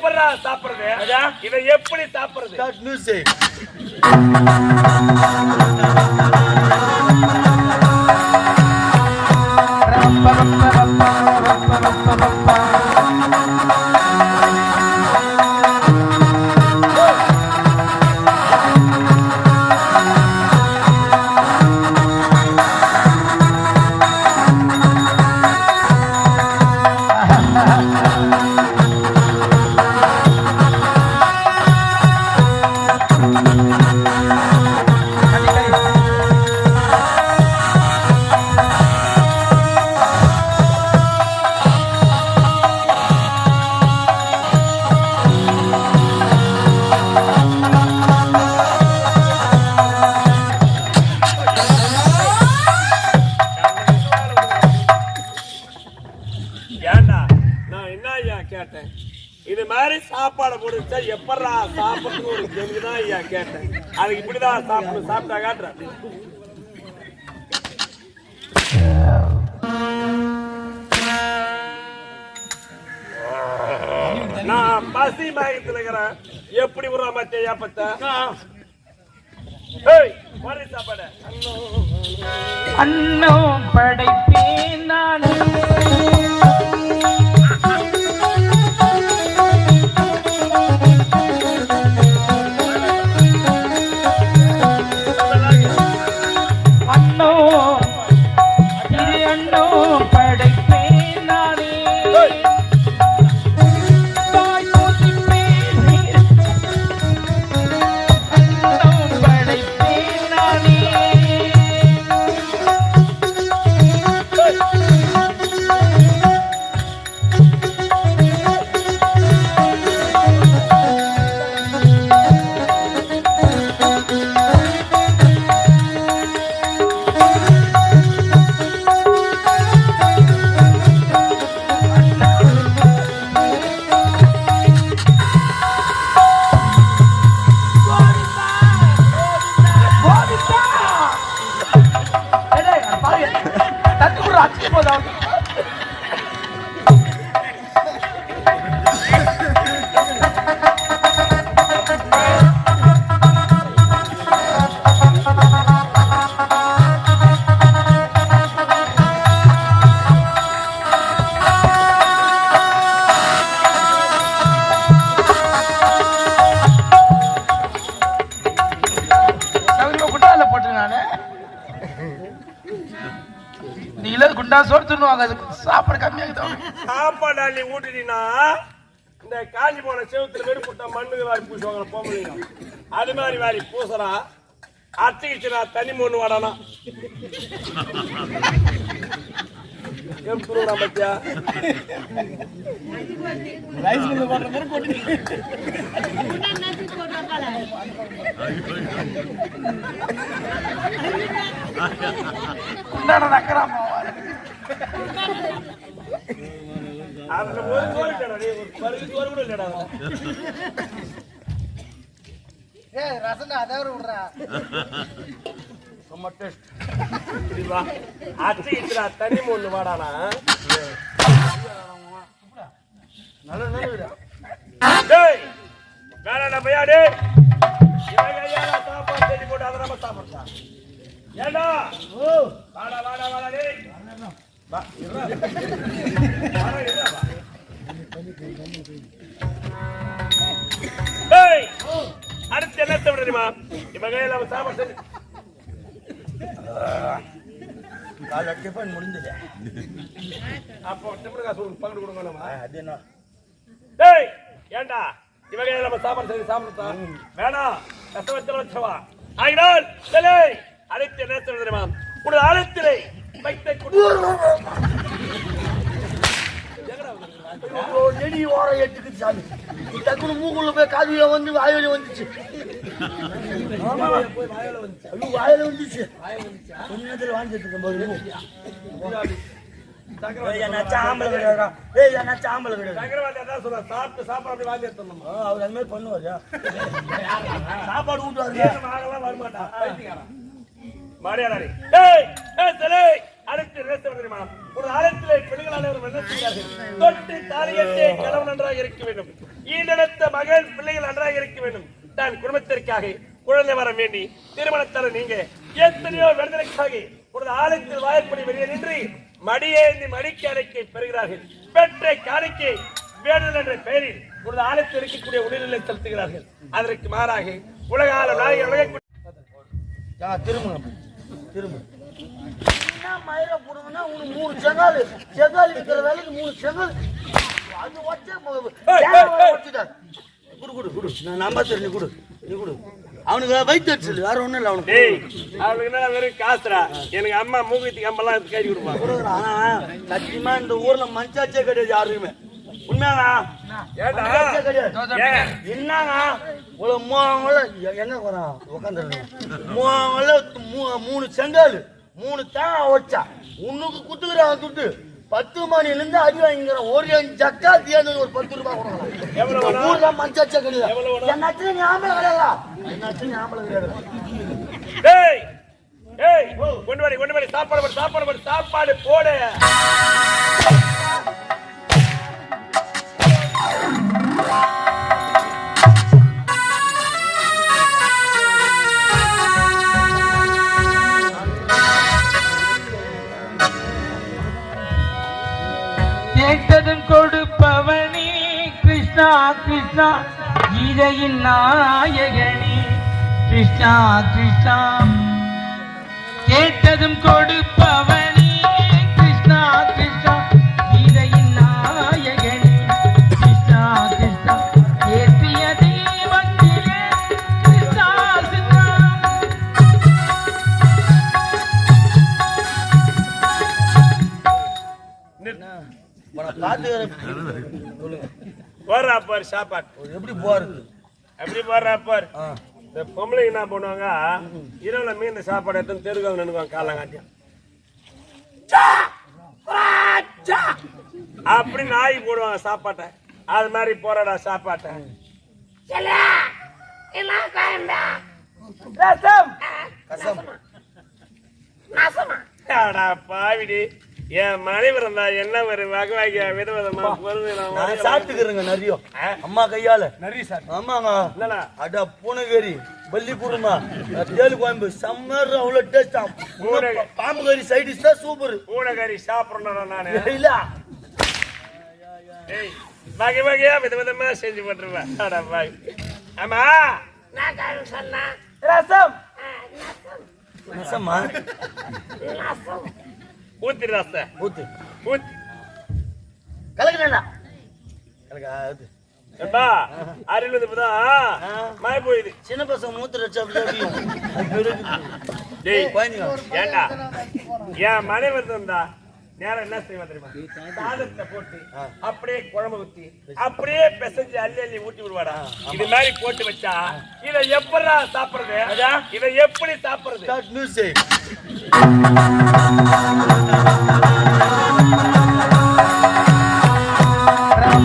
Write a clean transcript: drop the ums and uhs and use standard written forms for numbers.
எப்படா சாப்பிடுறது? இதை எப்படி சாப்பிடுறது? இது மாதிரி சாப்பாடு போடுச்சா எப்படா சாப்பிட்டு ஒரு கேள்விதான் ஐயா கேட்டேன். அதுக்கு இப்படிதான் சாப்பிடணும். சாப்பிட்டா காட்டுறேன். நான் பசி மயக்கத்துல இருக்கிறேன். எப்படி விடுறா மத்திய ஏப்பத்த சாப்பாடு அன்னோ படைப்பேன் நான் சாப்பாடு கம்மியாக சாப்பாடு அள்ளி ஊட்டினா இந்த காஞ்சி போன செவத்துல வெறும் போட்டா மண்ணுக்கு வாரி பூசுவாங்க பொம்பளைங்க. அது மாதிரி வாரி பூசறா அட்டிக்கிச்சுனா தனி மண்ணு வாடானா எம்புறா பத்தியா ரைஸ் மில்ல போடுற மாதிரி போட்டு குண்டாட நக்கறாமா அதுல ஒரு கோரிட்டடா டேய் ஒரு பருகு கோர கூட இல்லடா. ஏய் ரசனா அதவர விடுறா. ரொம்ப டேஸ்ட். இப்படி வா. அட்டிக்கிச்சுனா தனி மண்ணு வாடானா. நல்ல. டேய் வேறடா பையா டேய். இவங்க சாப்பாடு தேடி போட்டு அத நம்ம சாப்பிடுறா. ஏடா ஓ வாடா வாடா வாடா டேய் வா இருடா வாடா இருடா வா டேய் அடுத்து என்ன தெரியுமா இவங்க எல்லாம் சாப்பாடு செஞ்சு கால டிஃபன் முடிஞ்சது. அப்போ டிஃபன் காசு பங்கு கொடுங்கணுமா? அது என்ன டேய் ஏண்டா இவங்க எல்லாம் சாப்பாடு செஞ்சு சாப்பிடுறா வேணாம் கஷ்டப்பட்டு வச்சவா ஆகினால் சலே அழைத்து என்ன தெரியுமா ஒரு ஆழத்திலே வைத்தை நெடி ஓரம் எட்டுக்கு சாமி டக்குனு மூக்குள்ள போய் காதுல வந்து வாயில வந்துச்சு. வாயில வந்துச்சு கொஞ்ச நேரத்தில் வாங்கிட்டு இருக்கும்போது சாம்பல் கிடையாது. ஏய் என்ன சாம்பல் கிடையாது. சாப்பிட்டு சாப்பாடு அப்படி வாங்கி எடுத்துடணும். அவர் அந்த மாதிரி பண்ணுவாரு. சாப்பாடு ஊட்டுவாரு வரமாட்டா மரியாதை. டேய் ஏய் தலே அடுத்து என்ன செய்வது தெரியுமா? ஒரு ஆலயத்திலே பெண்கள் அனைவரும் என்ன செய்கிறார்கள்? தொட்டு தாலியட்டே கணவன் நன்றாக இருக்க வேண்டும், ஈண்டெடுத்த மகன் பிள்ளைகள் நன்றாக இருக்க வேண்டும், தான் குடும்பத்திற்காக குழந்தை வர வேண்டி திருமணத்தார நீங்க எத்தனையோ விடுதலைக்காக ஒரு ஆலயத்தில் வாய்ப்படி வெளியே நின்று மடியேந்தி மடிக்கு அடைக்கை பெறுகிறார்கள். பெற்ற காணிக்கை வேண்டுதல் என்ற பெயரில் ஒரு ஆலயத்தில் இருக்கக்கூடிய உடல்நிலை செலுத்துகிறார்கள். அதற்கு மாறாக உலக ஆளும் நாயகர் திரும்ப என்ன மயிரை போடுங்கன்னா உனக்கு 3 செங்கால் இருக்கிற வேலைக்கு 3 செங்கால் அது வச்சா குடு நான் நம்ப தெரிஞ்சு நீ குடு அவனுக்கு வைத்தறிச்சல் வேற ஒண்ணும் இல்லை அவனுக்கு. அவனுக்கு என்ன வெறும் காசுரா? எனக்கு அம்மா மூக்குத்தி கம்பெல்லாம் கை கொடுப்பான். சத்தியமா இந்த ஊர்ல மஞ்சாச்சே கிடையாது யாருக்குமே. உண்மையாங்க என்னங்க இவ்வளவு 3 எங்க போறான் உட்காந்துருங்க 3 செங்கல் 3 தேங்காய் வச்சா உன்னுக்கு குத்துக்கிறான் துட்டு 10 மணில இருந்து அடி வாங்கிக்கிறேன். ஒரு ஜக்கா தேர்ந்து ஒரு 10 ரூபாய் கொடுக்கலாம். ஊர்ல மஞ்சாச்சே கிடையாது. என்னாச்சும் ஞாபகம் கிடையாதா? என்னாச்சும் ஞாபகம் கிடையாது. கொண்டு வாடி சாப்பாடு போடு. கேட்டதும் கொடுப்பவனே கிருஷ்ணா கிருஷ்ணா கீதையின் நாயகனே கிருஷ்ணா கிருஷ்ணா கேட்டதும் கொடுப்பவனே கிருஷ்ணா கிருஷ்ணா கீதையின் நாயகனே கிருஷ்ணா கிருஷ்ணா ஏற்றிய தெய்வத்திலே கிருஷ்ணா கிருஷ்ணா போடுறாப்பார் சாப்பாடு எப்படி போறது? எப்படி போடுறாப்பார்? இந்த பொம்பளை என்ன பண்ணுவாங்க, இரவுல மீன் சாப்பாடு எடுத்து தெருக்காங்க நினைக்குவாங்க காலங்காட்டியும் அப்படி நாய் போடுவாங்க சாப்பாட்டை. அது மாதிரி போறடா சாப்பாட்டை. பாவிடி என் மனைவி இருந்தா என்ன ஒரு வகை வகையா விதவிதமா சாப்பிட்டுக்கிறேங்க நிறைய அம்மா கையால நிறைய சார். ஆமாங்க இல்லடா அட பூனைகறி பல்லி குருமா தேலு கோயம்பு சம்மர் அவ்வளவு டேஸ்டா. பாம்பு கறி சைடிஷ் தான் சூப்பர். பூனைகறி சாப்பிடணும் நானு இல்ல வகை வகையா விதவிதமா செஞ்சு போட்டுருவேன். ஆமா ரசம் ரசமா ஊத்தி ரச ஊத்து ஊத்தி கலக்குறா கலக்காது ஏப்பா அருள் இப்பதான் மழை போயுது. சின்ன பசங்க மூத்திர ஏண்டா என் மனைவி இருந்தா நேரம் என்ன செய்வா தெரியுமா? சாதத்தை போட்டு அப்படியே குழம்பு ஊத்தி அப்படியே பிசைஞ்சு அள்ளி ஊட்டி விடுவாடா. இது மாதிரி போட்டு வச்சா இதை எப்படா சாப்பிடுறது? இதை எப்படி சாப்பிடுறது? Rap,